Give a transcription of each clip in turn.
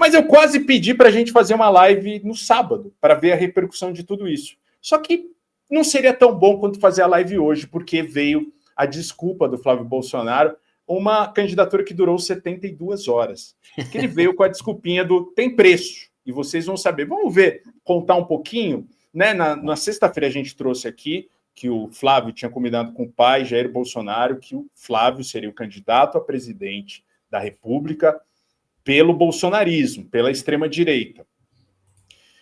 Mas eu quase pedi para a gente fazer uma live no sábado, para ver a repercussão de tudo isso. Só que não seria tão bom quanto fazer a live hoje, porque veio a desculpa do Flávio Bolsonaro, uma candidatura que durou 72 horas. Que ele veio com a desculpinha do tem preço, e vocês vão saber. Vamos ver, contar um pouquinho. Né? Na sexta-feira a gente trouxe aqui que o Flávio tinha combinado com o pai, Jair Bolsonaro, que o Flávio seria o candidato a presidente da República pelo bolsonarismo, pela extrema-direita.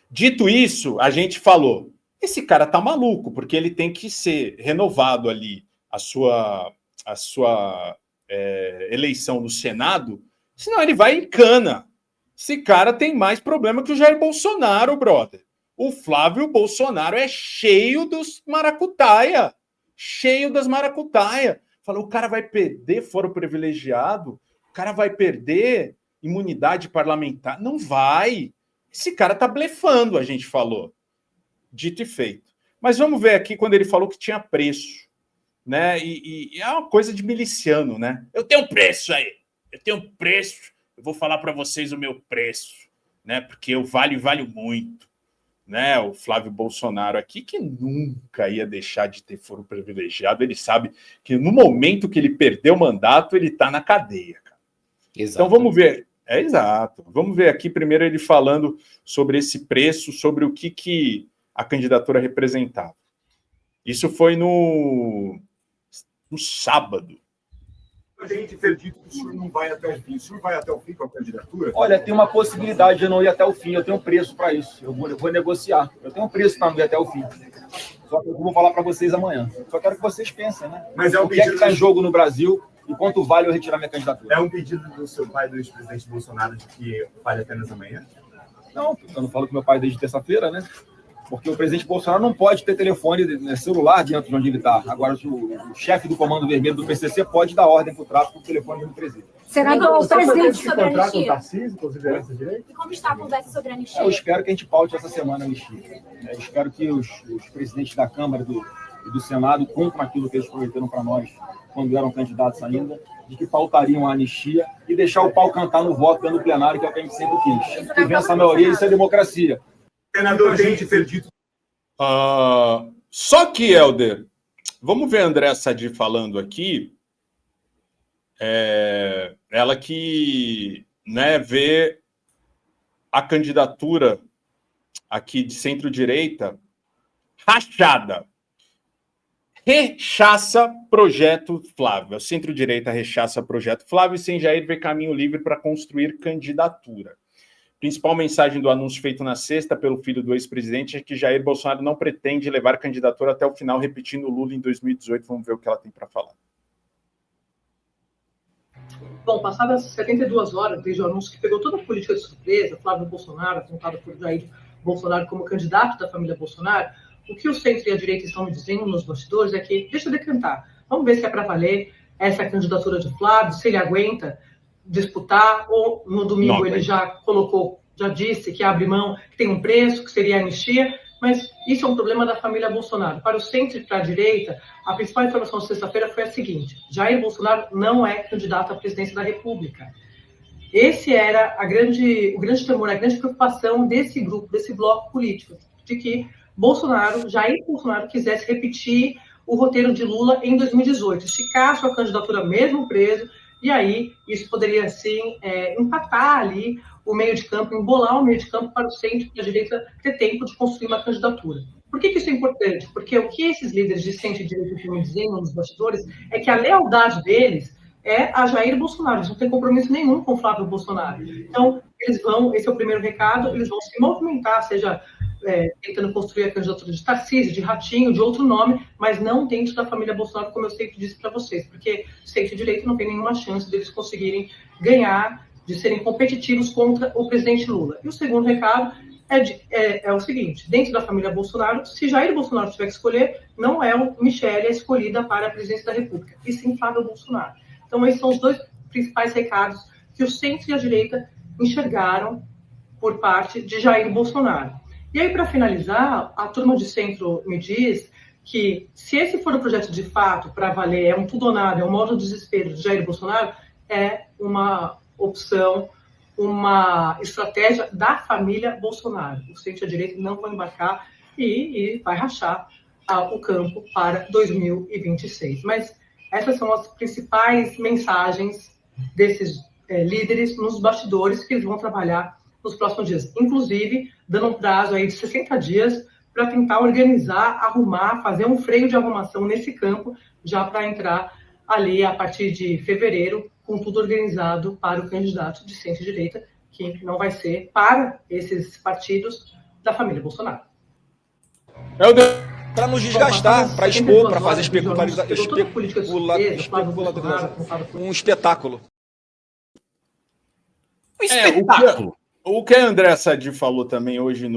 Dito isso, a gente falou, esse cara tá maluco, porque ele tem que ser renovado ali a sua eleição no Senado, senão ele vai em cana. Esse cara tem mais problema que o Jair Bolsonaro, brother. O Flávio Bolsonaro é cheio dos maracutaia. Cheio das maracutaia. Falou, o cara vai perder foro privilegiado? O cara vai perder imunidade parlamentar? Não vai. Esse cara tá blefando, a gente falou. Dito e feito. Mas vamos ver aqui quando ele falou que tinha preço. Né? E é uma coisa de miliciano, né? Eu tenho um preço aí. Eu tenho um preço. Eu vou falar para vocês o meu preço. Né? Porque eu valho muito. Né, o Flávio Bolsonaro aqui, que nunca ia deixar de ter foro privilegiado, ele sabe que no momento que ele perdeu o mandato, ele está na cadeia. Cara. Então vamos ver. É exato. Vamos ver aqui primeiro ele falando sobre esse preço, sobre o que a candidatura representava. Isso foi no sábado. A gente acredita que o senhor não vai até o fim. O senhor vai até o fim com a candidatura? Olha, tem uma possibilidade de eu não ir até o fim. Eu tenho um preço para isso. Eu vou negociar. Eu tenho um preço para não ir até o fim. Só que eu vou falar para vocês amanhã. Só quero que vocês pensem, né? Mas é um o que é que está em jogo no Brasil e quanto vale eu retirar minha candidatura? É um pedido do seu pai, do ex-presidente Bolsonaro, de que vale apenas amanhã? Não, eu não falo com meu pai desde terça-feira, né? Porque o presidente Bolsonaro não pode ter telefone celular dentro de onde ele está. Agora, o chefe do Comando Vermelho do PCC pode dar ordem para o tráfico do telefone do presidente. Será que o presidente sobre a anistia? E como está a conversa sobre a anistia? Eu espero que a gente paute essa semana a anistia. Eu espero que os presidentes da Câmara e do Senado cumpram aquilo que eles prometeram para nós quando eram candidatos ainda, de que pautariam a anistia e deixar o pau cantar no voto dentro do plenário, que é o que a gente sempre quis. Que vença a maioria, isso é democracia. Senador, gente acredita. Só que, Helder, vamos ver a Andréa Sadi falando aqui. Ela que, né, vê a candidatura aqui de centro-direita rachada. Rechaça projeto Flávio. A centro-direita rechaça projeto Flávio e sem Jair vê caminho livre para construir candidatura. Principal mensagem do anúncio feito na sexta pelo filho do ex-presidente é que Jair Bolsonaro não pretende levar a candidatura até o final, repetindo Lula em 2018. Vamos ver o que ela tem para falar. Bom, passadas 72 horas desde o anúncio que pegou toda a política de surpresa, Flávio Bolsonaro, apontado por Jair Bolsonaro como candidato da família Bolsonaro, o que o centro e a direita estão me dizendo nos bastidores é que, deixa eu decantar, vamos ver se é para valer essa candidatura de Flávio, se ele aguenta disputar, ou no domingo ele já disse que abre mão, que tem um preço, que seria a anistia, mas isso é um problema da família Bolsonaro. Para o centro e para a direita, a principal informação de sexta-feira foi a seguinte: Jair Bolsonaro não é candidato à presidência da República. Esse era o grande temor, a grande preocupação desse grupo, desse bloco político, de que Jair Bolsonaro quisesse repetir o roteiro de Lula em 2018, esticar sua candidatura mesmo preso. E aí, isso poderia, sim, empatar ali o meio de campo, embolar o meio de campo para o centro e a direita ter tempo de construir uma candidatura. Por que isso é importante? Porque o que esses líderes de centro e direita estão dizendo nos bastidores é que a lealdade deles é a Jair Bolsonaro. Eles não têm compromisso nenhum com Flávio Bolsonaro. Então, esse é o primeiro recado, eles vão se movimentar, seja tentando construir a candidatura de Tarcísio, de Ratinho, de outro nome, mas não dentro da família Bolsonaro, como eu sempre disse para vocês, porque centro-direita não tem nenhuma chance deles conseguirem ganhar, de serem competitivos contra o presidente Lula. E o segundo recado é o seguinte: dentro da família Bolsonaro, se Jair Bolsonaro tiver que escolher, não é o Michele a escolhida para a presidência da República, e sim Flávio Bolsonaro. Então, esses são os dois principais recados que o centro e a direita enxergaram por parte de Jair Bolsonaro. E aí, para finalizar, a turma de centro me diz que, se esse for o projeto de fato para valer, é um tudo ou nada, é um modo de desespero de Jair Bolsonaro, é uma opção uma estratégia da família Bolsonaro. O centro-direita não vai embarcar e vai rachar o campo para 2026. Mas essas são as principais mensagens desses líderes nos bastidores que eles vão trabalhar nos próximos dias. Inclusive, dando um prazo aí de 60 dias para tentar organizar, arrumar, fazer um freio de arrumação nesse campo, já para entrar ali a partir de fevereiro, com tudo organizado para o candidato de centro-direita, que não vai ser para esses partidos da família Bolsonaro. Para nos desgastar, para expor, para fazer um espetáculo. O que a Andréa Sadi falou também hoje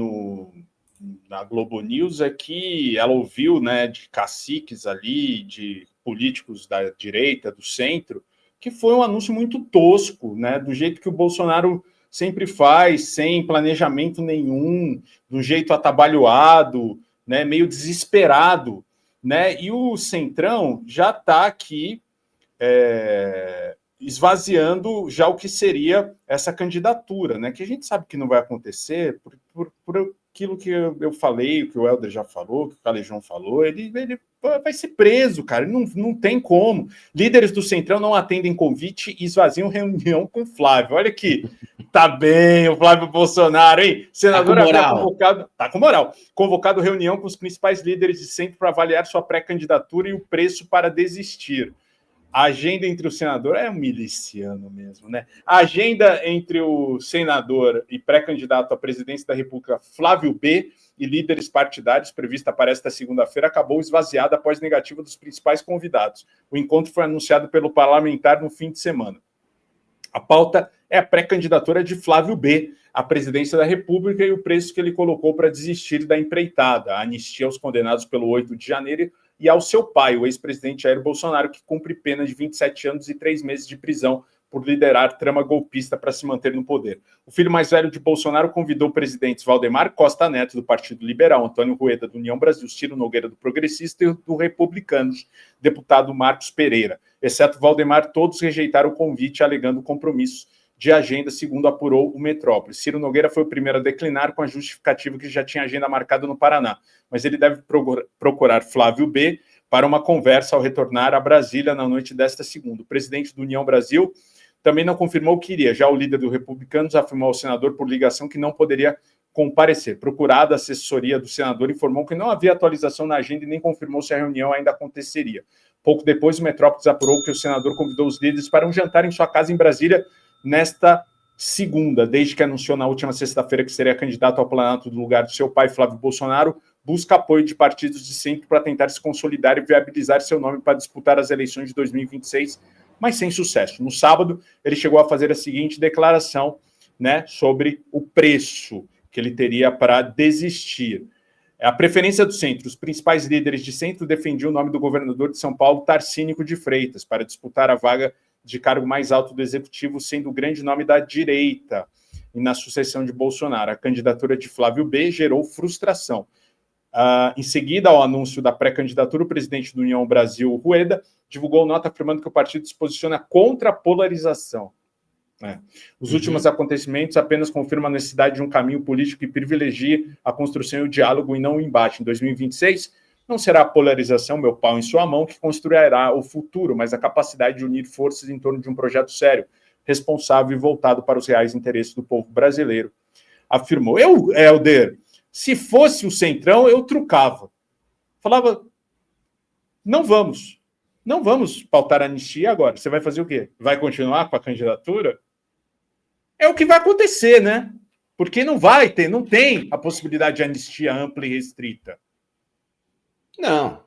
na Globo News é que ela ouviu, né, de caciques ali, de políticos da direita, do centro, que foi um anúncio muito tosco, né, do jeito que o Bolsonaro sempre faz, sem planejamento nenhum, do jeito atabalhoado, né, meio desesperado, né, e o Centrão já está aqui esvaziando já o que seria essa candidatura, né, que a gente sabe que não vai acontecer por aquilo que eu falei, que o Helder já falou, que o Calejão falou, ele vai ser preso, cara, não tem como. Líderes do Centrão não atendem convite e esvaziam reunião com o Flávio. Olha aqui, tá bem o Flávio Bolsonaro, hein? Senador convocado, tá com moral. Convocado reunião com os principais líderes de centro para avaliar sua pré-candidatura e o preço para desistir. A agenda entre o senador é um miliciano mesmo, né? A agenda entre o senador e pré-candidato à presidência da República, Flávio B., e líderes partidários, prevista para esta segunda-feira, acabou esvaziada após negativa dos principais convidados. O encontro foi anunciado pelo parlamentar no fim de semana. A pauta é a pré-candidatura de Flávio B. à presidência da República e o preço que ele colocou para desistir da empreitada, a anistia aos condenados pelo 8 de janeiro e ao seu pai, o ex-presidente Jair Bolsonaro, que cumpre pena de 27 anos e 3 meses de prisão por liderar trama golpista para se manter no poder. O filho mais velho de Bolsonaro convidou presidentes Valdemar Costa Neto, do Partido Liberal, Antônio Rueda, do União Brasil, Ciro Nogueira, do Progressista, e do Republicanos, deputado Marcos Pereira. Exceto Valdemar, todos rejeitaram o convite, alegando compromissos de agenda, segundo apurou o Metrópole. Ciro Nogueira foi o primeiro a declinar com a justificativa que já tinha agenda marcada no Paraná, mas ele deve procurar Flávio B. para uma conversa ao retornar a Brasília na noite desta segunda. O presidente do União Brasil também não confirmou que iria. Já o líder do Republicanos afirmou ao senador por ligação que não poderia comparecer. Procurada, a assessoria do senador informou que não havia atualização na agenda e nem confirmou se a reunião ainda aconteceria. Pouco depois, o Metrópolis apurou que o senador convidou os líderes para um jantar em sua casa em Brasília nesta segunda, desde que anunciou na última sexta-feira que seria candidato ao Planalto do lugar do seu pai, Flávio Bolsonaro, busca apoio de partidos de centro para tentar se consolidar e viabilizar seu nome para disputar as eleições de 2026, mas sem sucesso. No sábado, ele chegou a fazer a seguinte declaração, né, sobre o preço que ele teria para desistir. A preferência do centro. Os principais líderes de centro defendiam o nome do governador de São Paulo, Tarcínico de Freitas, para disputar a vaga de cargo mais alto do executivo, sendo o grande nome da direita e na sucessão de Bolsonaro. A candidatura de Flávio B. gerou frustração. Em seguida, ao anúncio da pré-candidatura, o presidente do União Brasil, Rueda, divulgou nota afirmando que o partido se posiciona contra a polarização. Os últimos acontecimentos apenas confirmam a necessidade de um caminho político que privilegie a construção e o diálogo e não o embate. Em 2026, não será a polarização, meu pau em sua mão, que construirá o futuro, mas a capacidade de unir forças em torno de um projeto sério, responsável e voltado para os reais interesses do povo brasileiro, afirmou. Eu, Helder, se fosse o Centrão, eu trucava. Falava, não vamos pautar a anistia agora. Você vai fazer o quê? Vai continuar com a candidatura? É o que vai acontecer, né? Porque não tem a possibilidade de anistia ampla e restrita. Não.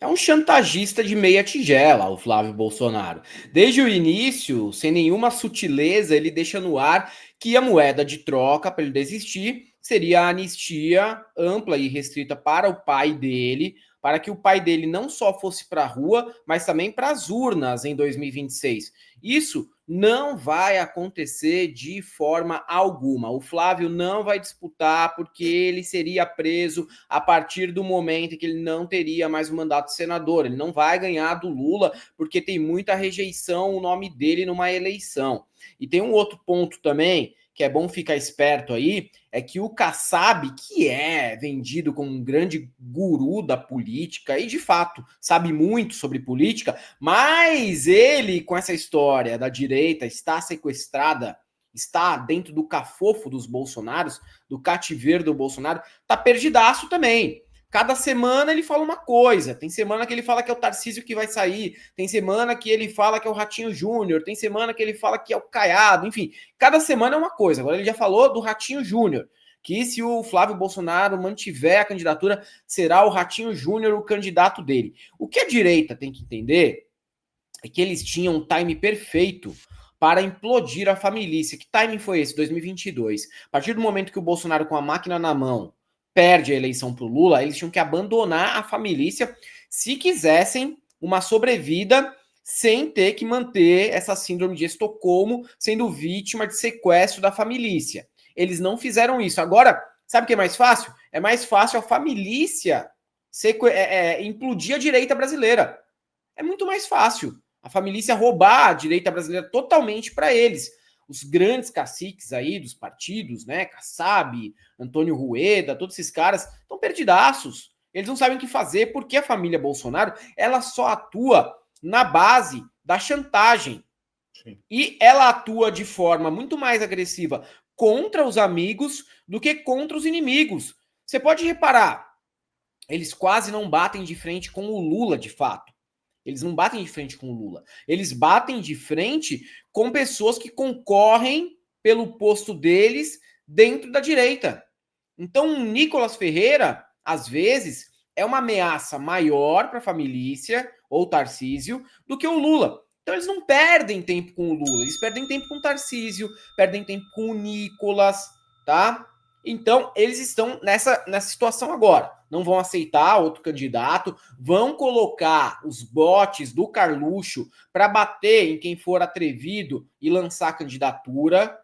É um chantagista de meia tigela, o Flávio Bolsonaro. Desde o início, sem nenhuma sutileza, ele deixa no ar que a moeda de troca para ele desistir seria a anistia ampla e restrita para o pai dele, para que o pai dele não só fosse para a rua, mas também para as urnas em 2026. Isso não vai acontecer de forma alguma. O Flávio não vai disputar porque ele seria preso a partir do momento em que ele não teria mais o mandato de senador. Ele não vai ganhar do Lula porque tem muita rejeição o nome dele numa eleição. E tem um outro ponto também que é bom ficar esperto aí é que o Kassab, que é vendido como um grande guru da política, e de fato sabe muito sobre política, mas ele, com essa história da direita, está sequestrada, está dentro do cafofo dos Bolsonaros, do cativeiro do Bolsonaro, tá perdidaço também. Cada semana ele fala uma coisa. Tem semana que ele fala que é o Tarcísio que vai sair. Tem semana que ele fala que é o Ratinho Júnior. Tem semana que ele fala que é o Caiado. Enfim, cada semana é uma coisa. Agora ele já falou do Ratinho Júnior, que se o Flávio Bolsonaro mantiver a candidatura, será o Ratinho Júnior o candidato dele. O que a direita tem que entender é que eles tinham um time perfeito para implodir a família. Que timing foi esse? 2022. A partir do momento que o Bolsonaro, com a máquina na mão, perde a eleição para o Lula, eles tinham que abandonar a família se quisessem uma sobrevida sem ter que manter essa síndrome de Estocolmo sendo vítima de sequestro da família. Eles não fizeram isso. Agora, sabe o que é mais fácil? É mais fácil a família implodir a direita brasileira. É muito mais fácil a família roubar a direita brasileira totalmente para eles. Os grandes caciques aí dos partidos, né, Kassab, Antônio Rueda, todos esses caras estão perdidaços. Eles não sabem o que fazer porque a família Bolsonaro, ela só atua na base da chantagem. Sim. E ela atua de forma muito mais agressiva contra os amigos do que contra os inimigos. Você pode reparar, eles quase não batem de frente com o Lula, de fato. Eles não batem de frente com o Lula. Eles batem de frente com pessoas que concorrem pelo posto deles dentro da direita. Então, o Nicolas Ferreira, às vezes, é uma ameaça maior para a família ou Tarcísio do que o Lula. Então, eles não perdem tempo com o Lula. Eles perdem tempo com o Tarcísio, perdem tempo com o Nicolas, tá? Então, eles estão nessa situação agora. Não vão aceitar outro candidato, vão colocar os bots do Carluxo para bater em quem for atrevido e lançar candidatura,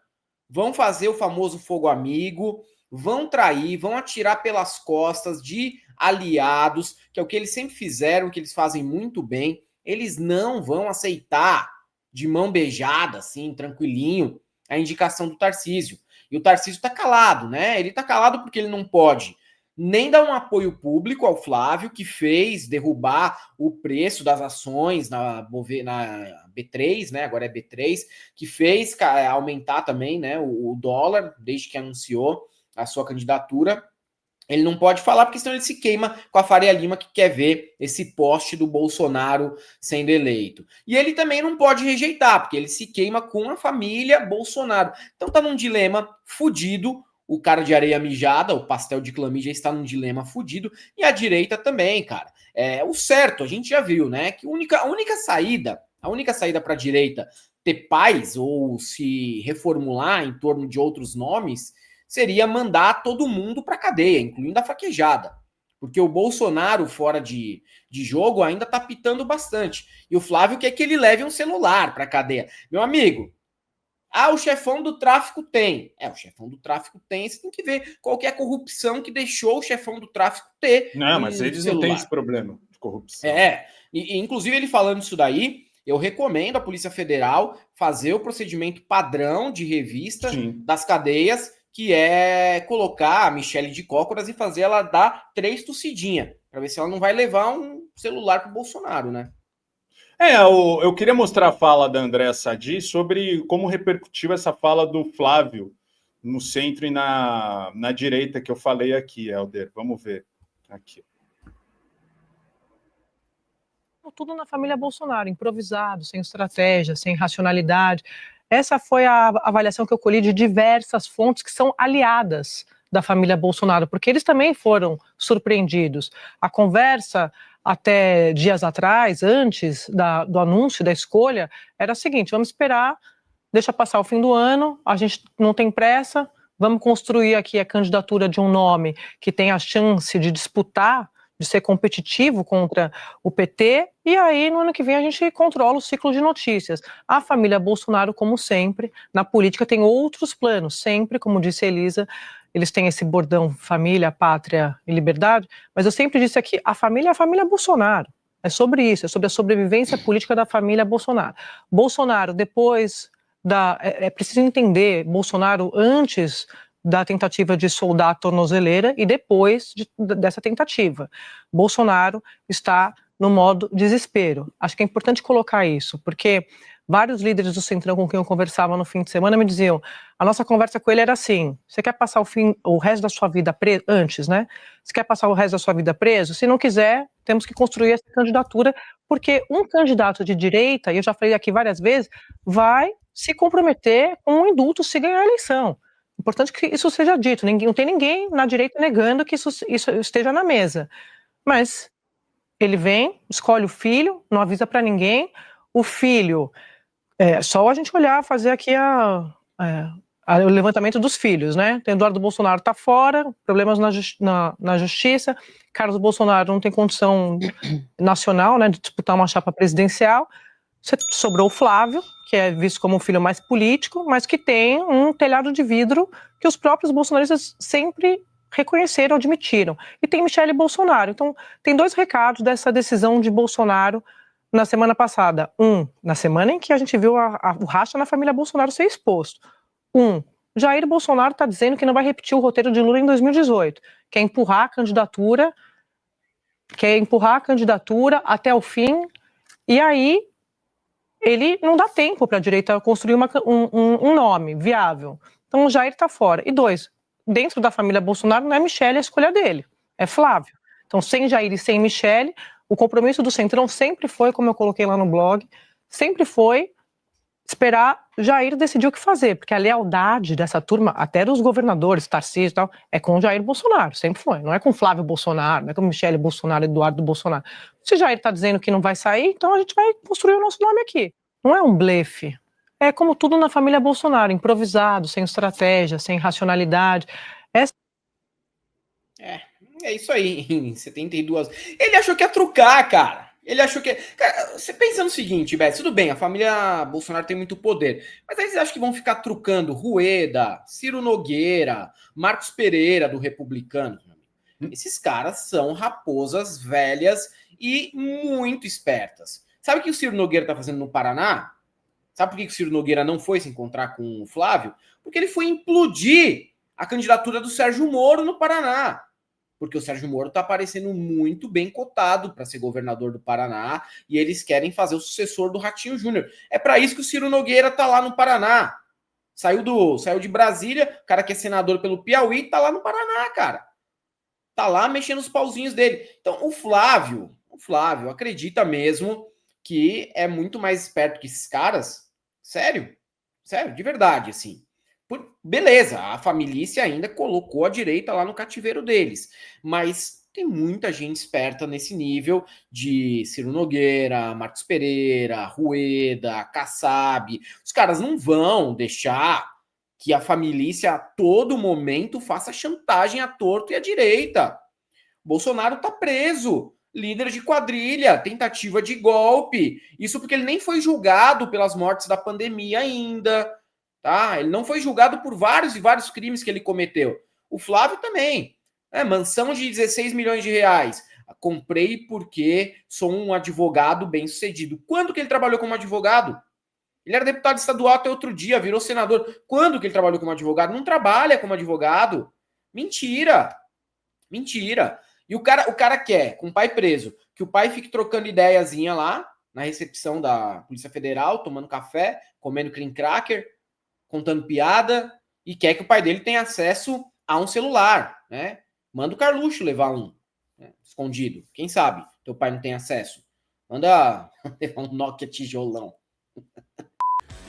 vão fazer o famoso fogo amigo, vão trair, vão atirar pelas costas de aliados, que é o que eles sempre fizeram, que eles fazem muito bem. Eles não vão aceitar de mão beijada, assim, tranquilinho, a indicação do Tarcísio. E o Tarcísio tá calado, né? Ele tá calado porque ele não pode nem dar um apoio público ao Flávio, que fez derrubar o preço das ações na B3, né? Agora é B3, que fez aumentar também, né, o dólar, desde que anunciou a sua candidatura. Ele não pode falar, porque senão ele se queima com a Faria Lima, que quer ver esse poste do Bolsonaro sendo eleito. E ele também não pode rejeitar, porque ele se queima com a família Bolsonaro. Então tá num dilema fudido. O cara de areia mijada, o pastel de clamídia, está num dilema fudido. E a direita também, cara. O certo, a gente já viu, né? Que a única saída para a direita ter paz ou se reformular em torno de outros nomes seria mandar todo mundo para cadeia, incluindo a fraquejada. Porque o Bolsonaro, fora de jogo, ainda tá pitando bastante. E o Flávio quer que ele leve um celular para cadeia. Meu amigo, o chefão do tráfico tem. O chefão do tráfico tem. Você tem que ver qual que é a corrupção que deixou o chefão do tráfico ter. Não, mas eles não têm esse problema de corrupção. E inclusive ele falando isso daí, eu recomendo à Polícia Federal fazer o procedimento padrão de revista das cadeias, que é colocar a Michele de cócoras e fazer ela dar 3 tossidinhas, para ver se ela não vai levar um celular pro Bolsonaro, né? Eu queria mostrar a fala da Andréa Sadi sobre como repercutiu essa fala do Flávio no centro e na direita que eu falei aqui, Helder. Vamos ver aqui. Tudo na família Bolsonaro, improvisado, sem estratégia, sem racionalidade. Essa foi a avaliação que eu colhi de diversas fontes que são aliadas da família Bolsonaro, porque eles também foram surpreendidos. A conversa até dias atrás, antes do anúncio da escolha, era a seguinte: vamos esperar, deixa passar o fim do ano, a gente não tem pressa, vamos construir aqui a candidatura de um nome que tem a chance de disputar, de ser competitivo contra o PT, e aí no ano que vem a gente controla o ciclo de notícias. A família Bolsonaro, como sempre, na política tem outros planos, sempre, como disse a Elisa, eles têm esse bordão família, pátria e liberdade, mas eu sempre disse aqui, a família é a família Bolsonaro, é sobre isso, é sobre a sobrevivência política da família Bolsonaro. Bolsonaro, depois É preciso entender Bolsonaro antes da tentativa de soldar a tornozeleira e depois dessa tentativa. Bolsonaro está no modo desespero. Acho que é importante colocar isso, porque vários líderes do Centrão com quem eu conversava no fim de semana me diziam, a nossa conversa com ele era assim, você quer passar o resto da sua vida preso, antes, né? Você quer passar o resto da sua vida preso? Se não quiser, temos que construir essa candidatura, porque um candidato de direita, e eu já falei aqui várias vezes, vai se comprometer com um indulto se ganhar a eleição. Importante que isso seja dito, não tem ninguém na direita negando que isso esteja na mesa. Mas ele vem, escolhe o filho, não avisa para ninguém, o filho... só a gente olhar, fazer aqui o levantamento dos filhos, né? Eduardo Bolsonaro está fora, problemas na justiça, Carlos Bolsonaro não tem condição nacional, né, de disputar uma chapa presidencial, sobrou o Flávio, que é visto como o filho mais político, mas que tem um telhado de vidro que os próprios bolsonaristas sempre reconheceram, admitiram. E tem Michele Bolsonaro. Então, tem dois recados dessa decisão de Bolsonaro na semana passada. Na semana em que a gente viu o racha na família Bolsonaro ser exposto. Jair Bolsonaro está dizendo que não vai repetir o roteiro de Lula em 2018. Quer empurrar a candidatura até o fim. E aí, ele não dá tempo para a direita construir um nome viável. Então, o Jair está fora. E dentro da família Bolsonaro não é Michele a escolha dele, é Flávio. Então, sem Jair e sem Michele, o compromisso do Centrão sempre foi, como eu coloquei lá no blog, sempre foi esperar Jair decidir o que fazer, porque a lealdade dessa turma, até dos governadores, Tarcísio e tal, é com Jair Bolsonaro, sempre foi. Não é com Flávio Bolsonaro, não é com Michele Bolsonaro, Eduardo Bolsonaro. Se Jair está dizendo que não vai sair, então a gente vai construir o nosso nome aqui. Não é um blefe. É como tudo na família Bolsonaro, improvisado, sem estratégia, sem racionalidade. É isso aí, em 72. Ele achou que ia trucar, cara. Ele achou que... Cara, você pensa no seguinte, Beto, tudo bem, a família Bolsonaro tem muito poder, mas aí vocês acham que vão ficar trucando Rueda, Ciro Nogueira, Marcos Pereira, do Republicano? Esses caras são raposas velhas e muito espertas. Sabe o que o Ciro Nogueira tá fazendo no Paraná? Sabe por que o Ciro Nogueira não foi se encontrar com o Flávio? Porque ele foi implodir a candidatura do Sérgio Moro no Paraná. Porque o Sérgio Moro está aparecendo muito bem cotado para ser governador do Paraná e eles querem fazer o sucessor do Ratinho Júnior. É para isso que o Ciro Nogueira está lá no Paraná. Saiu de Brasília, o cara que é senador pelo Piauí, está lá no Paraná, cara. Tá lá mexendo os pauzinhos dele. Então, o Flávio acredita mesmo que é muito mais esperto que esses caras. Sério, de verdade, assim. Beleza, a família ainda colocou a direita lá no cativeiro deles, mas tem muita gente esperta nesse nível de Ciro Nogueira, Marcos Pereira, Rueda, Kassab. Os caras não vão deixar que a família a todo momento faça chantagem à torto e à direita. Bolsonaro tá preso, líder de quadrilha, tentativa de golpe. Isso porque ele nem foi julgado pelas mortes da pandemia ainda. Tá? Ele não foi julgado por vários e vários crimes que ele cometeu. O Flávio também. Mansão de 16 milhões de reais. Comprei porque sou um advogado bem sucedido. Quando que ele trabalhou como advogado? Ele era deputado estadual até outro dia, virou senador. Quando que ele trabalhou como advogado? Não trabalha como advogado. Mentira. E o cara quer, com o pai preso, que o pai fique trocando ideiazinha lá, na recepção da Polícia Federal, tomando café, comendo cream cracker, contando piada, e quer que o pai dele tenha acesso a um celular, né? Manda o Carluxo levar um, né? Escondido. Quem sabe teu pai não tem acesso. Manda levar um Nokia tijolão.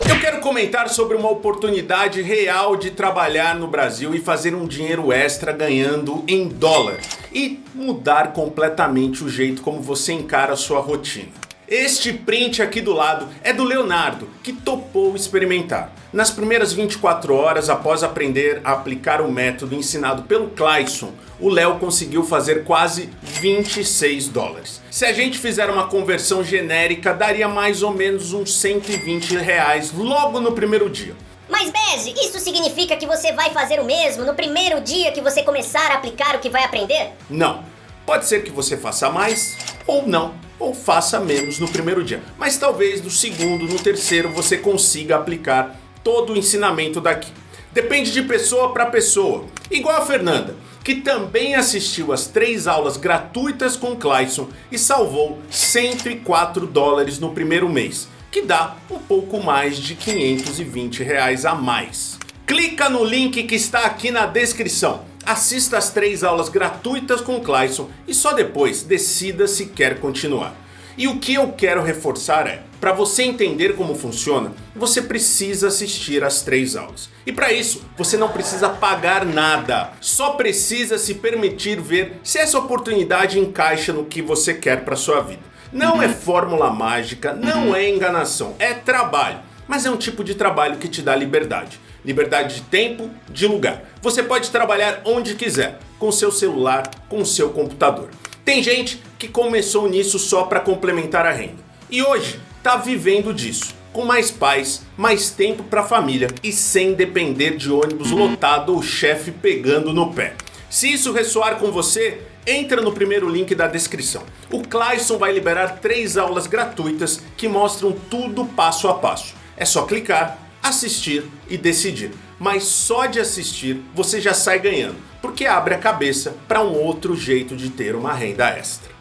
Eu quero comentar sobre uma oportunidade real de trabalhar no Brasil e fazer um dinheiro extra ganhando em dólar. E mudar completamente o jeito como você encara a sua rotina. Este print aqui do lado é do Leonardo, que topou experimentar. Nas primeiras 24 horas após aprender a aplicar o método ensinado pelo Clayson, o Léo conseguiu fazer quase 26 dólares. Se a gente fizer uma conversão genérica, daria mais ou menos uns 120 reais logo no primeiro dia. Mas Beze, isso significa que você vai fazer o mesmo no primeiro dia que você começar a aplicar o que vai aprender? Não. Pode ser que você faça mais ou não, ou faça menos no primeiro dia. Mas talvez no segundo, no terceiro você consiga aplicar todo o ensinamento daqui. Depende de pessoa para pessoa. Igual a Fernanda, que também assistiu às 3 aulas gratuitas com o Clayson e salvou $104 no primeiro mês, que dá um pouco mais de R$520 a mais. Clica no link que está aqui na descrição. Assista as 3 aulas gratuitas com o Clayson e só depois decida se quer continuar. E o que eu quero reforçar é, para você entender como funciona, você precisa assistir às 3 aulas. E para isso, você não precisa pagar nada. Só precisa se permitir ver se essa oportunidade encaixa no que você quer para sua vida. Não é fórmula mágica, não é enganação, é trabalho. Mas é um tipo de trabalho que te dá liberdade. Liberdade de tempo, de lugar. Você pode trabalhar onde quiser, com seu celular, com seu computador. Tem gente que começou nisso só para complementar a renda. E hoje está vivendo disso, com mais paz, mais tempo para a família e sem depender de ônibus lotado ou chefe pegando no pé. Se isso ressoar com você, entra no primeiro link da descrição. O Clayson vai liberar 3 aulas gratuitas que mostram tudo passo a passo. É só clicar, assistir e decidir. Mas só de assistir você já sai ganhando, porque abre a cabeça para um outro jeito de ter uma renda extra.